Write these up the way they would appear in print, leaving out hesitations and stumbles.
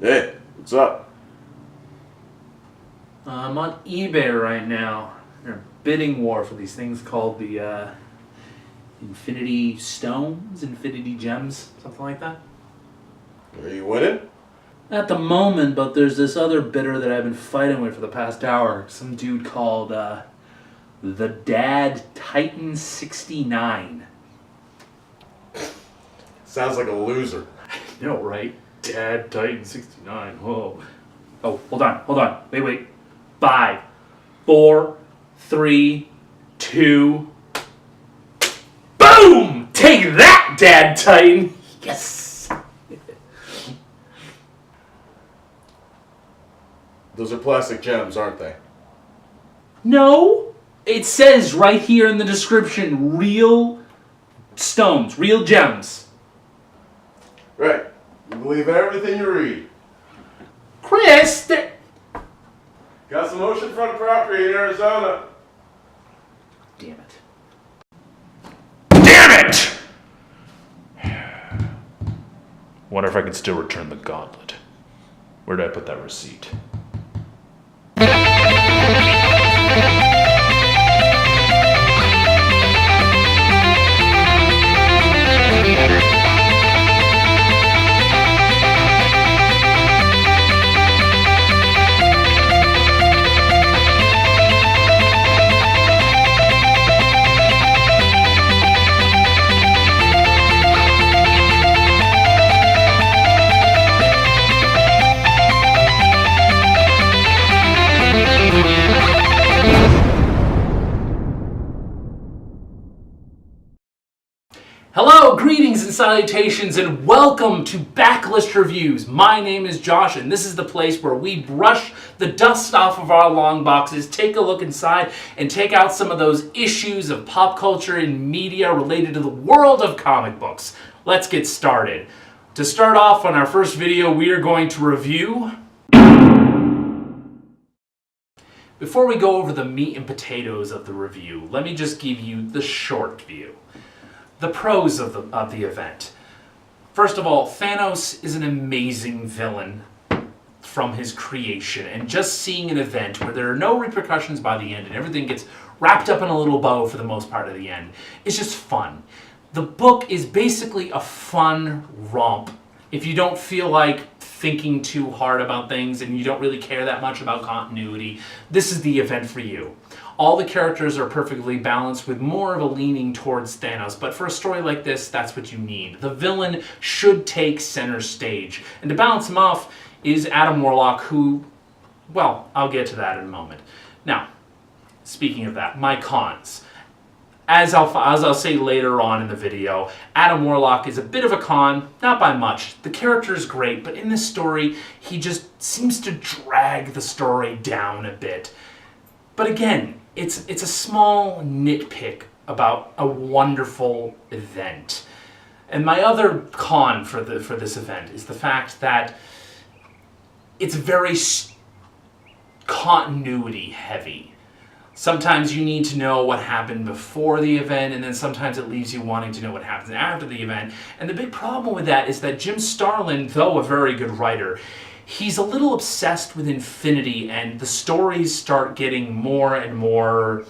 Hey, what's up? I'm on eBay right now. They're a bidding war for these things called the Infinity Stones, Infinity Gems, something like that. Are you winning? At the moment, but there's this other bidder that I've been fighting with for the past hour. Some dude called the Dad Titan 69. Sounds like a loser. You know, right? Dad Titan 69. Whoa. Oh, hold on. Wait. 5, 4, 3, 2. Boom! Take that, Dad Titan! Yes! Those are plastic gems, aren't they? No! It says right here in the description, real stones, real gems. Right. You believe everything you read. Chris, Got some oceanfront property in Arizona. Damn it! Wonder if I could still return the gauntlet. Where did I put that receipt? Hello, greetings and salutations, and welcome to Backlist Reviews. My name is Josh, and this is the place where we brush the dust off of our long boxes, take a look inside, and take out some of those issues of pop culture and media related to the world of comic books. Let's get started. To start off on our first video, we are going to review... Before we go over the meat and potatoes of the review, let me just give you the short view. The pros of the event. First of all, Thanos is an amazing villain from his creation, and just seeing an event where there are no repercussions by the end and everything gets wrapped up in a little bow for the most part of the end is just fun. The book is basically a fun romp. If you don't feel like thinking too hard about things and you don't really care that much about continuity, this is the event for you. All the characters are perfectly balanced with more of a leaning towards Thanos, but for a story like this, that's what you need. The villain should take center stage. And to balance him off is Adam Warlock, who, well, I'll get to that in a moment. Now, speaking of that, my cons. As I'll say later on in the video, Adam Warlock is a bit of a con, not by much. The character is great, but in this story, he just seems to drag the story down a bit. But again, it's a small nitpick about a wonderful event. And my other con for this event is the fact that it's very continuity heavy. Sometimes you need to know what happened before the event, and then sometimes it leaves you wanting to know what happens after the event. And the big problem with that is that Jim Starlin, though a very good writer, he's a little obsessed with infinity, and the stories start getting more and more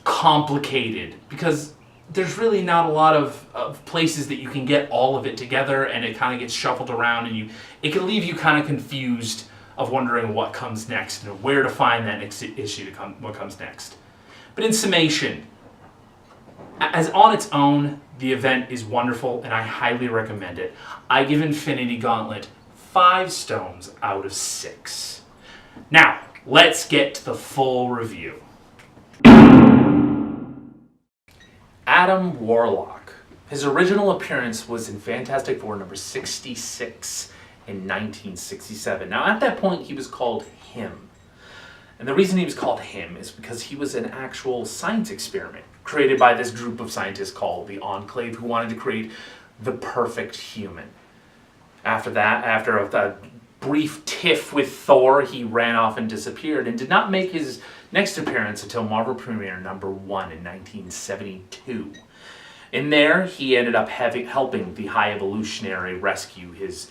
complicated because there's really not a lot of places that you can get all of it together, and it kind of gets shuffled around, and it can leave you kind of confused of wondering what comes next and where to find that next issue what comes next. But in summation, as on its own, the event is wonderful and I highly recommend it. I give Infinity Gauntlet 5 stones out of 6. Now, let's get to the full review. Adam Warlock. His original appearance was in Fantastic Four number 66 in 1967. Now, at that point, he was called Him. And the reason he was called Him is because he was an actual science experiment created by this group of scientists called the Enclave, who wanted to create the perfect human. After that, after a brief tiff with Thor, he ran off and disappeared and did not make his next appearance until Marvel Premiere number 1 in 1972. In there, he ended up helping the High Evolutionary rescue his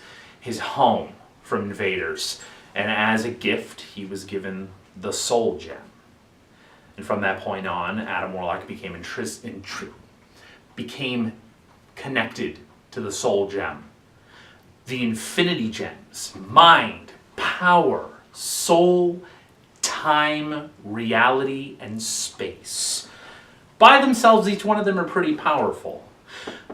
home from invaders. And as a gift, he was given the Soul Gem. And from that point on, Adam Warlock became connected to the Soul Gem. The Infinity Gems: mind, power, soul, time, reality, and space. By themselves, each one of them are pretty powerful.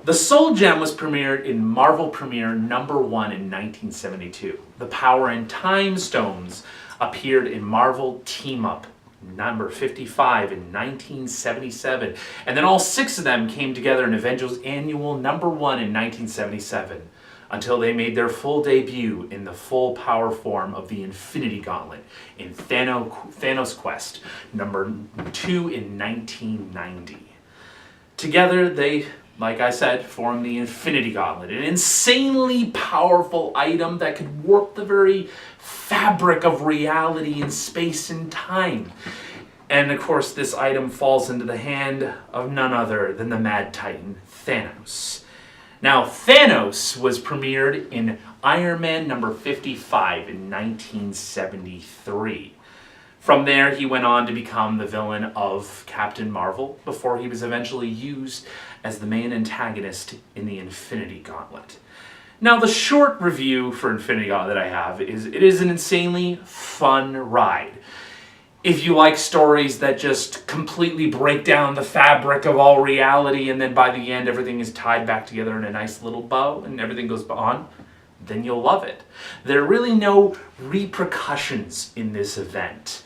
The Soul Gem was premiered in Marvel Premiere number 1 in 1972. The Power and Time Stones appeared in Marvel Team Up number 55 in 1977. And then all 6 of them came together in Avengers Annual number 1 in 1977, until they made their full debut in the full power form of the Infinity Gauntlet in Thanos Quest number 2 in 1990. Together they, like I said, form the Infinity Gauntlet, an insanely powerful item that could warp the very fabric of reality in space and time. And of course, this item falls into the hand of none other than the Mad Titan, Thanos. Now, Thanos was premiered in Iron Man number 55 in 1973. From there, he went on to become the villain of Captain Marvel before he was eventually used as the main antagonist in the Infinity Gauntlet. Now, the short review for Infinity Gauntlet that I have is it is an insanely fun ride. If you like stories that just completely break down the fabric of all reality and then by the end everything is tied back together in a nice little bow and everything goes on, then you'll love it. There are really no repercussions in this event.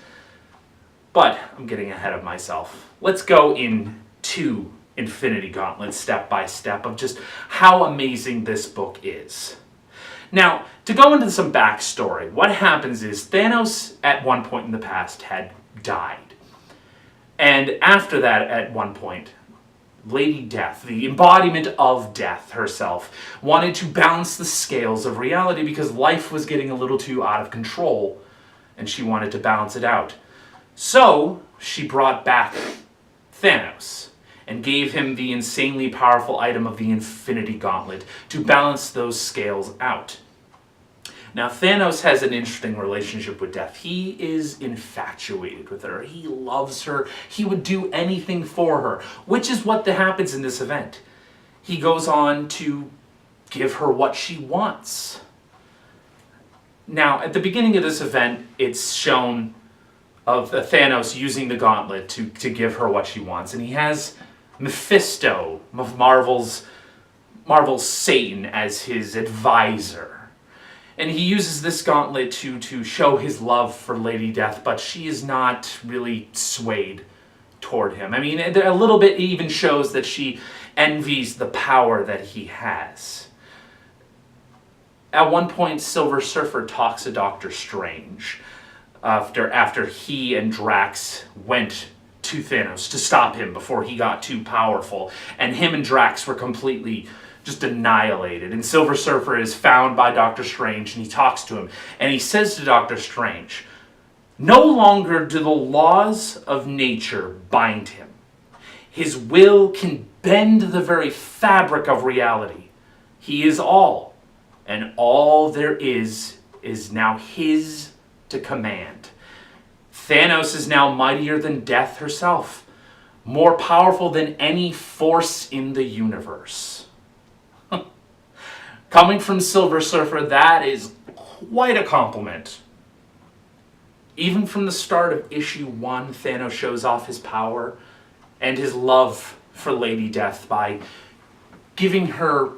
But I'm getting ahead of myself. Let's go into Infinity Gauntlet step by step of just how amazing this book is. Now, to go into some backstory, what happens is Thanos at one point in the past had died. And after that, at one point, Lady Death, the embodiment of death herself, wanted to balance the scales of reality because life was getting a little too out of control, and she wanted to balance it out. So, she brought back Thanos and gave him the insanely powerful item of the Infinity Gauntlet to balance those scales out. Now, Thanos has an interesting relationship with Death. He is infatuated with her. He loves her. He would do anything for her, which is what happens in this event. He goes on to give her what she wants. Now, at the beginning of this event, it's shown of Thanos using the gauntlet to give her what she wants. And he has Mephisto, Marvel's Satan, as his advisor. And he uses this gauntlet to show his love for Lady Death, but she is not really swayed toward him. I mean, a little bit even shows that she envies the power that he has. At one point, Silver Surfer talks to Doctor Strange after he and Drax went to Thanos to stop him before he got too powerful. And him and Drax were completely just annihilated. And Silver Surfer is found by Doctor Strange, and he talks to him. And he says to Doctor Strange, "No longer do the laws of nature bind him. His will can bend the very fabric of reality. He is all, and all there is now his to command. Thanos is now mightier than Death herself, more powerful than any force in the universe." Coming from Silver Surfer, that is quite a compliment. Even from the start of issue 1, Thanos shows off his power and his love for Lady Death by giving her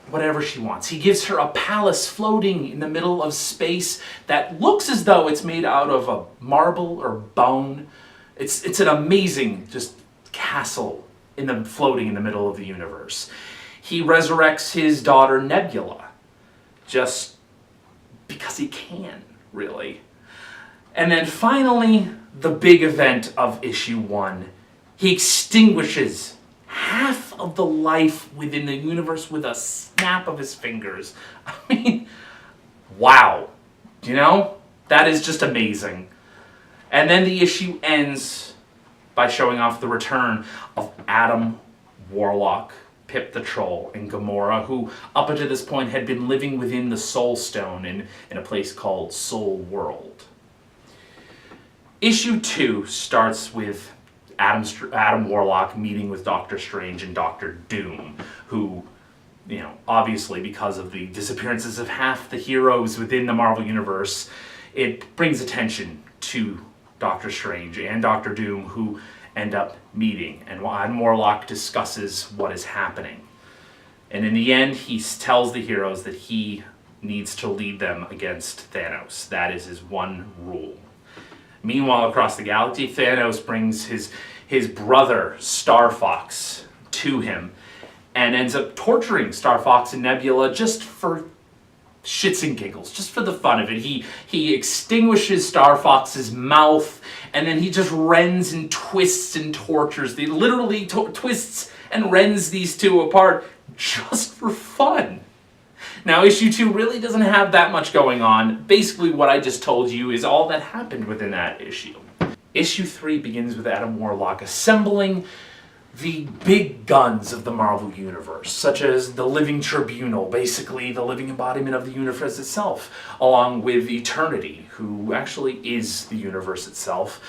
whatever she wants. He gives her a palace floating in the middle of space that looks as though it's made out of a marble or bone. It's an amazing just castle floating in the middle of the universe. He resurrects his daughter Nebula just because he can, really. And then finally, the big event of issue 1. He extinguishes half of the life within the universe with a snap of his fingers. I mean, wow. You know? That is just amazing. And then the issue ends by showing off the return of Adam Warlock, Pip the Troll and Gamora, who up until this point had been living within the Soul Stone in a place called Soul World. Issue 2 starts with Adam Warlock meeting with Doctor Strange and Doctor Doom, who, obviously because of the disappearances of half the heroes within the Marvel Universe, it brings attention to Doctor Strange and Doctor Doom, who end up meeting, and Adam Warlock discusses what is happening. And in the end, he tells the heroes that he needs to lead them against Thanos. That is his one rule. Meanwhile, across the galaxy, Thanos brings his brother, Star Fox, to him, and ends up torturing Star Fox and Nebula just for shits and giggles, just for the fun of it. He extinguishes Star Fox's mouth, and then he just rends and twists and tortures. He literally twists and rends these two apart just for fun. Now, issue 2 really doesn't have that much going on. Basically, what I just told you is all that happened within that issue. Issue 3 begins with Adam Warlock assembling the big guns of the Marvel Universe, such as the Living Tribunal, basically the living embodiment of the universe itself, along with Eternity, who actually is the universe itself.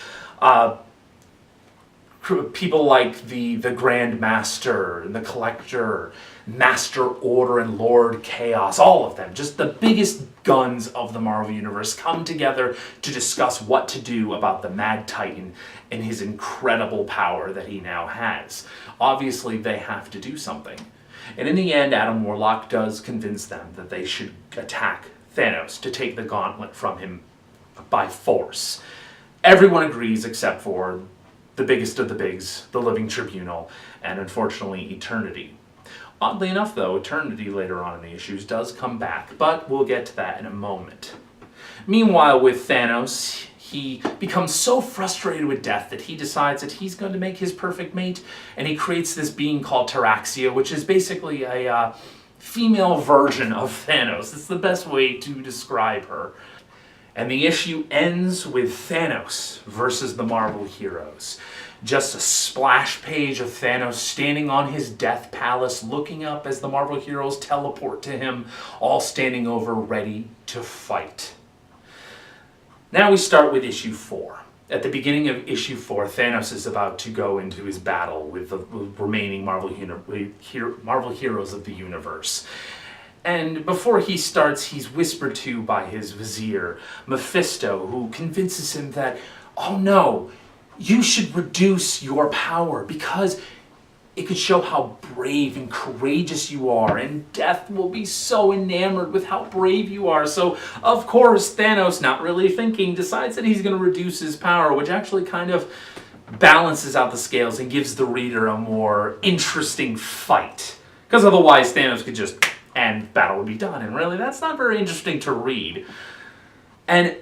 People like the Grand Master, and the Collector, Master Order, and Lord Chaos, all of them, just the biggest guns of the Marvel Universe, come together to discuss what to do about the Mad Titan and his incredible power that he now has. Obviously, they have to do something. And in the end, Adam Warlock does convince them that they should attack Thanos to take the Gauntlet from him by force. Everyone agrees except for the biggest of the bigs, the Living Tribunal, and unfortunately Eternity. Oddly enough, though, Eternity later on in the issues does come back, but we'll get to that in a moment. Meanwhile, with Thanos, he becomes so frustrated with death that he decides that he's going to make his perfect mate, and he creates this being called Taraxia, which is basically a female version of Thanos. It's the best way to describe her. And the issue ends with Thanos versus the Marvel heroes. Just a splash page of Thanos standing on his death palace, looking up as the Marvel heroes teleport to him, all standing over ready to fight. Now we start with issue 4. At the beginning of issue 4, Thanos is about to go into his battle with the remaining Marvel heroes of the universe. And before he starts, he's whispered to by his vizier, Mephisto, who convinces him that, oh no, you should reduce your power because it could show how brave and courageous you are, and death will be so enamored with how brave you are. So, of course, Thanos, not really thinking, decides that he's going to reduce his power, which actually kind of balances out the scales and gives the reader a more interesting fight. Because otherwise, Thanos could just and battle would be done. And really, that's not very interesting to read. And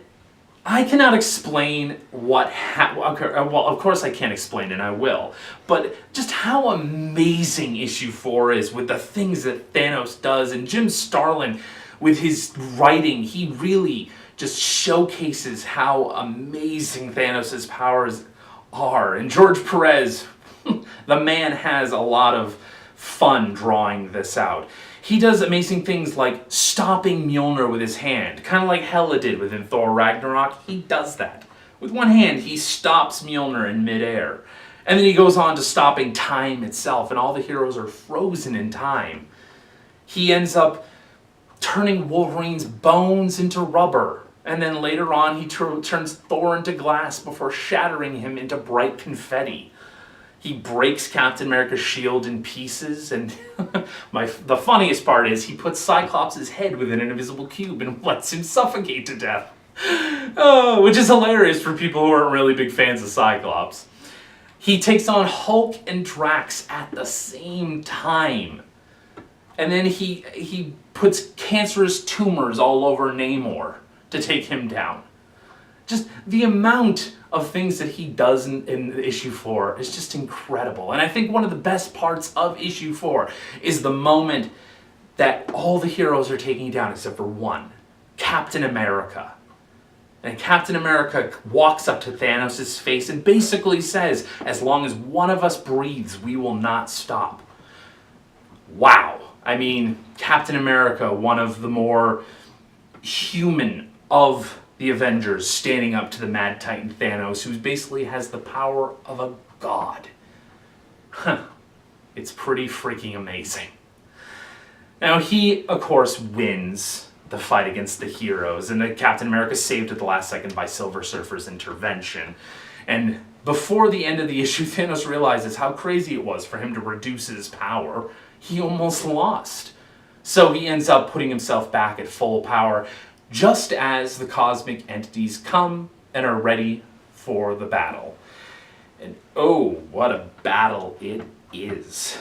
I cannot explain what well, of course I can't explain, and I will. But just how amazing issue 4 is with the things that Thanos does. And Jim Starlin, with his writing, he really just showcases how amazing Thanos' powers are. And George Perez, the man has a lot of fun drawing this out. He does amazing things like stopping Mjolnir with his hand, kind of like Hela did within Thor Ragnarok. He does that. With one hand, he stops Mjolnir in midair. And then he goes on to stopping time itself, and all the heroes are frozen in time. He ends up turning Wolverine's bones into rubber. And then later on, he turns Thor into glass before shattering him into bright confetti. He breaks Captain America's shield in pieces, and the funniest part is he puts Cyclops' head within an invisible cube and lets him suffocate to death. Which is hilarious for people who aren't really big fans of Cyclops. He takes on Hulk and Drax at the same time. And then he puts cancerous tumors all over Namor to take him down. Just the amount of things that he does in issue 4 is just incredible. And I think one of the best parts of issue 4 is the moment that all the heroes are taking down except for one, Captain America. And Captain America walks up to Thanos' face and basically says, as long as one of us breathes, we will not stop. wow. I mean, Captain America, one of the more human of the Avengers, standing up to the Mad Titan Thanos, who basically has the power of a god. Huh. It's pretty freaking amazing. Now, he, of course, wins the fight against the heroes, and Captain America saved at the last second by Silver Surfer's intervention. And before the end of the issue, Thanos realizes how crazy it was for him to reduce his power. He almost lost. So he ends up putting himself back at full power, just as the cosmic entities come and are ready for the battle. And oh, what a battle it is.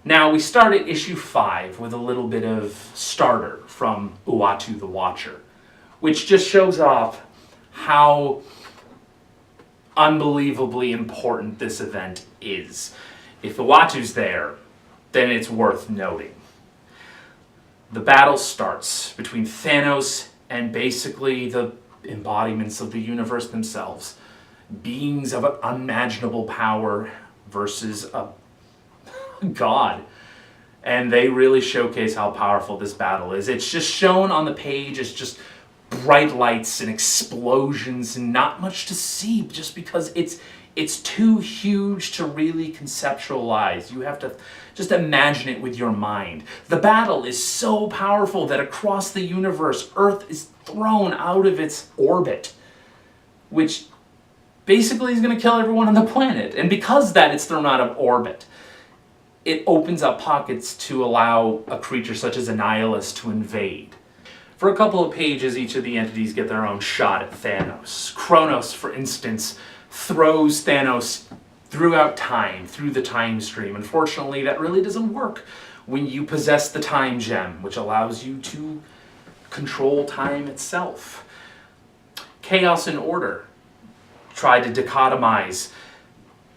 Now, we start at issue 5 with a little bit of starter from Uatu the Watcher, which just shows off how unbelievably important this event is. If Uatu's there, then it's worth noting. The battle starts between Thanos and basically the embodiments of the universe themselves. Beings of unimaginable power versus a god. And they really showcase how powerful this battle is. It's just shown on the page as just bright lights and explosions and not much to see, just because it's too huge to really conceptualize. You have to just imagine it with your mind. The battle is so powerful that across the universe, Earth is thrown out of its orbit, which basically is going to kill everyone on the planet. And because that it's thrown out of orbit, it opens up pockets to allow a creature such as Annihilus to invade. For a couple of pages, each of the entities get their own shot at Thanos. Kronos, for instance, throws Thanos throughout time, through the time stream. Unfortunately, that really doesn't work when you possess the time gem, which allows you to control time itself. Chaos and Order try to dichotomize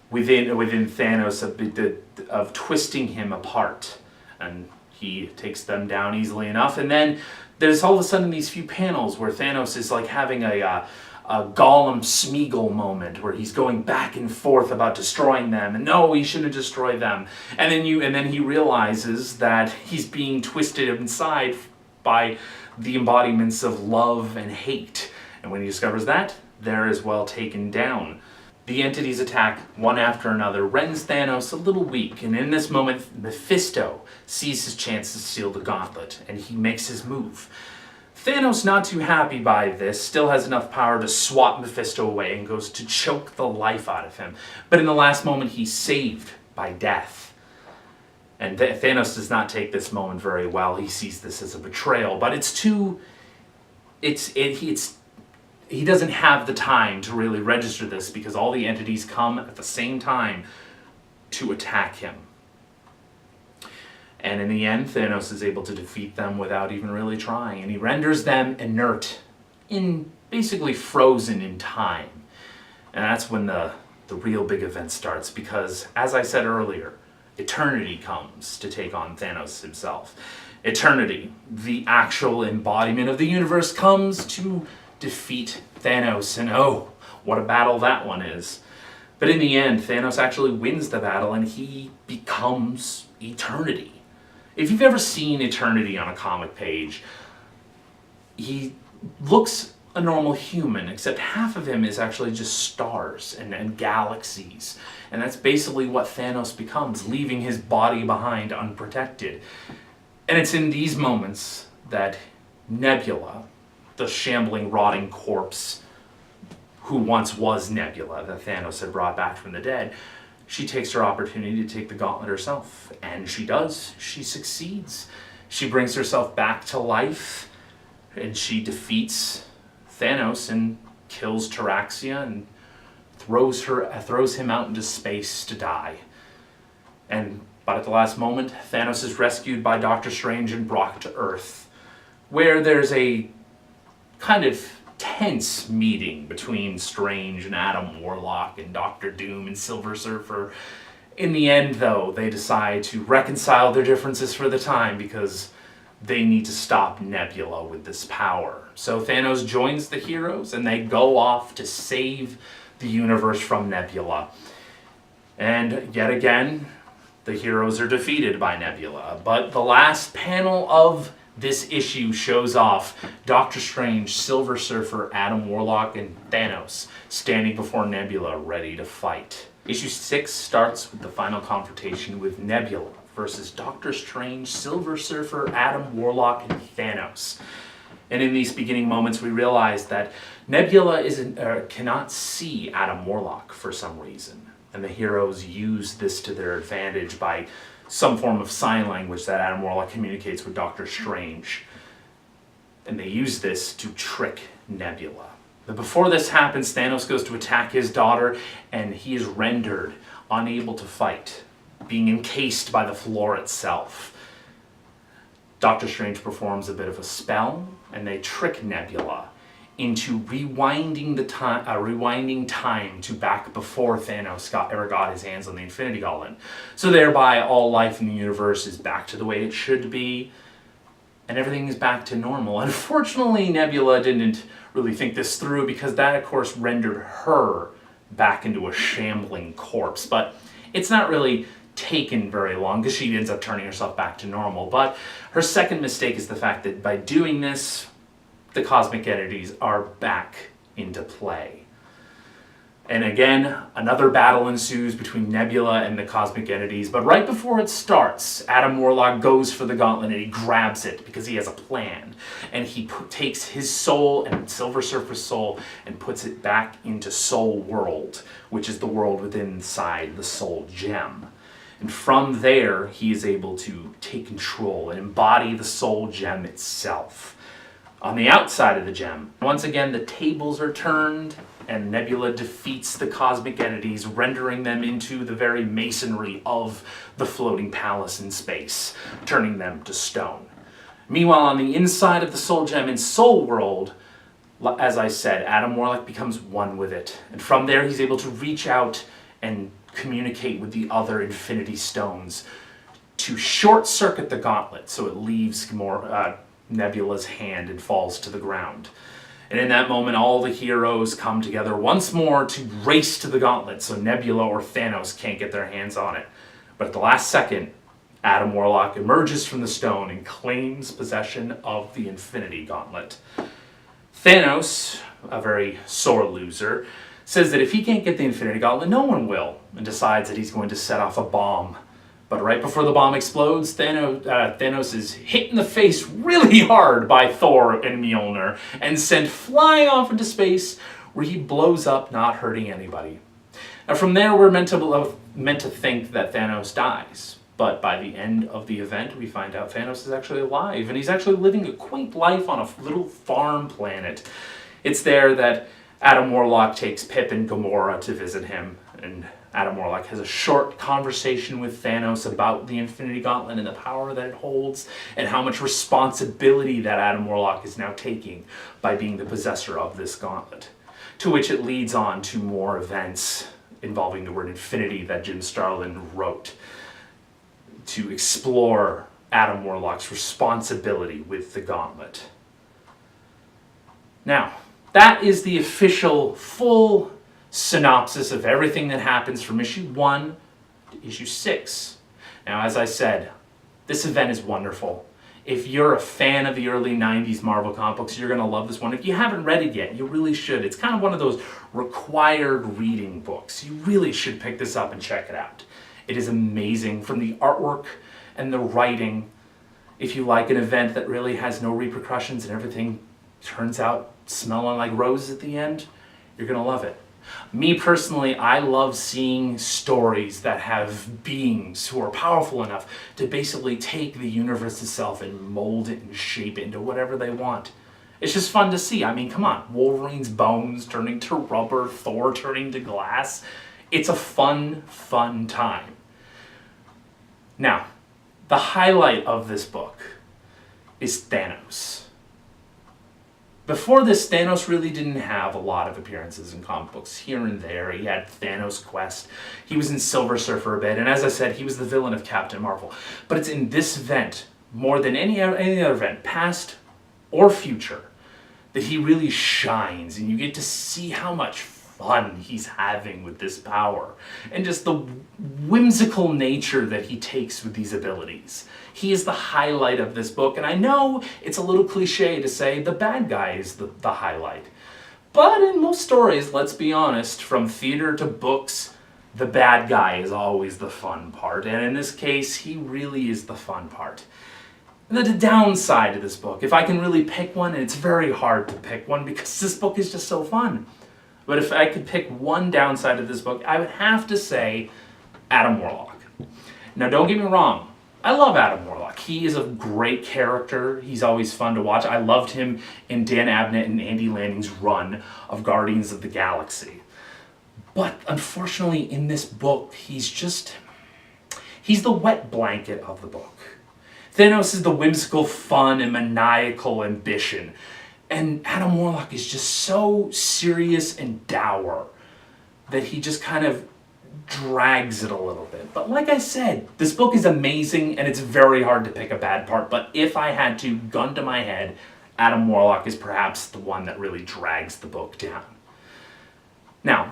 within Thanos a bit of twisting him apart, and he takes them down easily enough. And then there's all of a sudden these few panels where Thanos is like having a Gollum Smeagol moment where he's going back and forth about destroying them, and no, he shouldn't destroy them. And then he realizes that he's being twisted inside by the embodiments of love and hate. And when he discovers that, they're as well taken down. The entities attack one after another, rends Thanos a little weak, and in this moment, Mephisto sees his chance to steal the gauntlet, and he makes his move. Thanos, not too happy by this, still has enough power to swat Mephisto away and goes to choke the life out of him. But in the last moment, he's saved by death. And Thanos does not take this moment very well. He sees this as a betrayal, but he doesn't have the time to really register this because all the entities come at the same time to attack him. And in the end, Thanos is able to defeat them without even really trying, and he renders them inert, basically frozen in time. And that's when the real big event starts, because, as I said earlier, Eternity comes to take on Thanos himself. Eternity, the actual embodiment of the universe, comes to defeat Thanos, and oh, what a battle that one is. But in the end, Thanos actually wins the battle, and he becomes Eternity. If you've ever seen Eternity on a comic page, he looks a normal human, except half of him is actually just stars and galaxies. And that's basically what Thanos becomes, leaving his body behind unprotected. And it's in these moments that Nebula, the shambling, rotting corpse who once was Nebula that Thanos had brought back from the dead, she takes her opportunity to take the gauntlet herself. And she does. She succeeds. She brings herself back to life, and she defeats Thanos and kills Taraxia and throws him out into space to die. But at the last moment, Thanos is rescued by Doctor Strange and brought to Earth, where there's a kind of tense meeting between Strange and Adam Warlock and Doctor Doom and Silver Surfer. In the end, though, they decide to reconcile their differences for the time because they need to stop Nebula with this power. So Thanos joins the heroes and they go off to save the universe from Nebula. And yet again, The heroes are defeated by Nebula, but the last panel of this issue shows off Doctor Strange, Silver Surfer, Adam Warlock, and Thanos standing before Nebula ready to fight. Issue 6 starts with the final confrontation with Nebula versus Doctor Strange, Silver Surfer, Adam Warlock, and Thanos. And in these beginning moments, we realize that Nebula cannot see Adam Warlock for some reason. And the heroes use this to their advantage by some form of sign language that Adam Warlock communicates with Doctor Strange. And they use this to trick Nebula. But before this happens, Thanos goes to attack his daughter, and he is rendered unable to fight, being encased by the floor itself. Doctor Strange performs a bit of a spell, and they trick Nebula into rewinding time to back before Thanos ever got his hands on the Infinity Gauntlet. So thereby, all life in the universe is back to the way it should be, and everything is back to normal. Unfortunately, Nebula didn't really think this through, because that, of course, rendered her back into a shambling corpse. But it's not really taken very long, because she ends up turning herself back to normal. But her second mistake is the fact that by doing this, the cosmic entities are back into play. And again, another battle ensues between Nebula and the cosmic entities, but right before it starts, Adam Warlock goes for the gauntlet and he grabs it because he has a plan. And he takes his soul and Silver Surfer's soul and puts it back into Soul World, which is the world inside the Soul Gem. And from there, he is able to take control and embody the Soul Gem itself. On the outside of the gem, once again, the tables are turned, and Nebula defeats the cosmic entities, rendering them into the very masonry of the floating palace in space, turning them to stone. Meanwhile, on the inside of the Soul Gem in Soul World, as I said, Adam Warlock becomes one with it. And from there, he's able to reach out and communicate with the other Infinity Stones to short-circuit the gauntlet so it leaves Nebula's hand and falls to the ground. And in that moment, all the heroes come together once more to race to the gauntlet so Nebula or Thanos can't get their hands on it. But at the last second, Adam Warlock emerges from the stone and claims possession of the Infinity Gauntlet. Thanos, a very sore loser, says that if he can't get the Infinity Gauntlet, no one will, and decides that he's going to set off a bomb. But right before the bomb explodes, Thanos is hit in the face really hard by Thor and Mjolnir and sent flying off into space, where he blows up, not hurting anybody. Now from there, we're meant to think that Thanos dies. But by the end of the event, we find out Thanos is actually alive, and he's actually living a quaint life on a little farm planet. It's there that Adam Warlock takes Pip and Gamora to visit him, and Adam Warlock has a short conversation with Thanos about the Infinity Gauntlet and the power that it holds, and how much responsibility that Adam Warlock is now taking by being the possessor of this gauntlet. To which it leads on to more events involving the word infinity that Jim Starlin wrote to explore Adam Warlock's responsibility with the gauntlet. Now, that is the official full synopsis of everything that happens from issue 1 to issue 6. Now, as I said, this event is wonderful. If you're a fan of the early 90s Marvel comic books, you're going to love this one. If you haven't read it yet, you really should. It's kind of one of those required reading books. You really should pick this up and check it out. It is amazing, from the artwork and the writing. If you like an event that really has no repercussions and everything turns out smelling like roses at the end, you're going to love it. Me personally, I love seeing stories that have beings who are powerful enough to basically take the universe itself and mold it and shape it into whatever they want. It's just fun to see. I mean, come on. Wolverine's bones turning to rubber, Thor turning to glass. It's a fun, fun time. Now, the highlight of this book is Thanos. Before this, Thanos really didn't have a lot of appearances in comic books. Here and there, he had Thanos Quest. He was in Silver Surfer a bit, and as I said, he was the villain of Captain Marvel. But it's in this event, more than any other event, past or future, that he really shines, and you get to see how much fun he's having with this power, and just the whimsical nature that he takes with these abilities. He is the highlight of this book, and I know it's a little cliche to say the bad guy is the highlight. But in most stories, let's be honest, from theater to books, the bad guy is always the fun part, and in this case, he really is the fun part. The downside of this book, if I can really pick one, and it's very hard to pick one because this book is just so fun, but if I could pick one downside of this book, I would have to say Adam Warlock. Now, don't get me wrong, I love Adam Warlock. He is a great character. He's always fun to watch. I loved him in Dan Abnett and Andy Landing's run of Guardians of the Galaxy. But unfortunately, in this book, he's the wet blanket of the book. Thanos is the whimsical fun and maniacal ambition. And Adam Warlock is just so serious and dour that he just kind of drags it a little bit. But like I said, this book is amazing and it's very hard to pick a bad part. But if I had to, gun to my head, Adam Warlock is perhaps the one that really drags the book down. Now,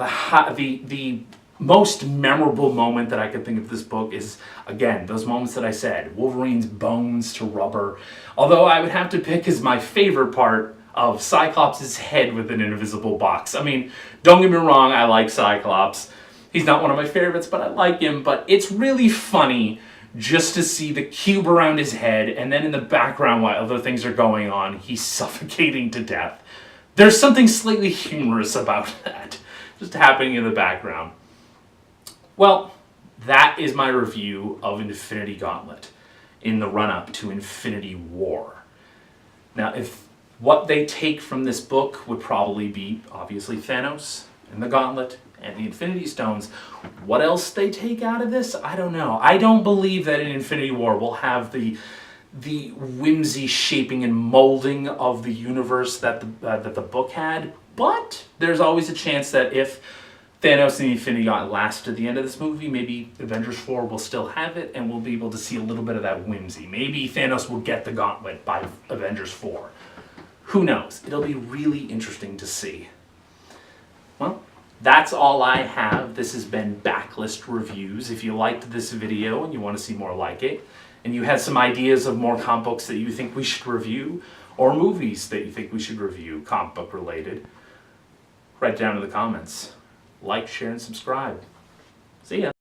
the most memorable moment that I could think of this book is, again, those moments that I said, Wolverine's bones to rubber. Although I would have to pick as my favorite part of Cyclops' head with an invisible box. I mean, don't get me wrong, I like Cyclops. He's not one of my favorites, but I like him. But it's really funny just to see the cube around his head, and then in the background while other things are going on, he's suffocating to death. There's something slightly humorous about that, just happening in the background. Well, that is my review of Infinity Gauntlet in the run-up to Infinity War. Now, if what they take from this book would probably be, obviously, Thanos and the Gauntlet and the Infinity Stones, what else they take out of this, I don't know. I don't believe that in Infinity War we'll have the whimsy shaping and molding of the universe that the book had, but there's always a chance that if Thanos and the Infinity Gauntlet last to the end of this movie, maybe Avengers 4 will still have it, and we'll be able to see a little bit of that whimsy. Maybe Thanos will get the Gauntlet by Avengers 4. Who knows? It'll be really interesting to see. Well, that's all I have. This has been Backlist Reviews. If you liked this video and you want to see more like it, and you have some ideas of more comic books that you think we should review, or movies that you think we should review, comic book related, write down in the comments. Like, share, and subscribe. See ya.